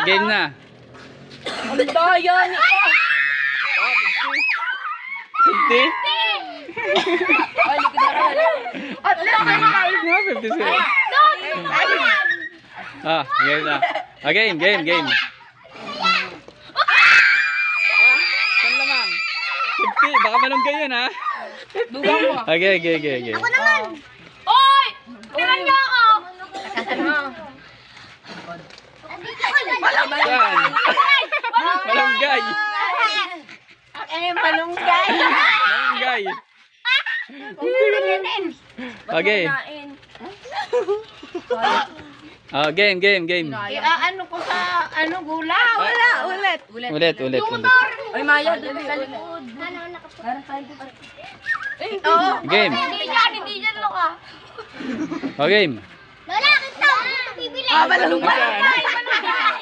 Game na. Ang daya ni 50? Ay, likod na rin. At lang kayo. 50 sila. Game na. Game. Saan lamang? 50, baka malunggay yun ha. Dugang mo. Okay. Ako naman. Oy! Tingnan niyo ako. Saan? Malunggay. Malunggay. Malunggay. Okay. Game. Ano ko sa gula? Ulit. Ay, Maya, doon sa likod. Oo. Game. Hindi dyan, Loka. Game. Lola, kita. Bibili. Malunggay. Saan?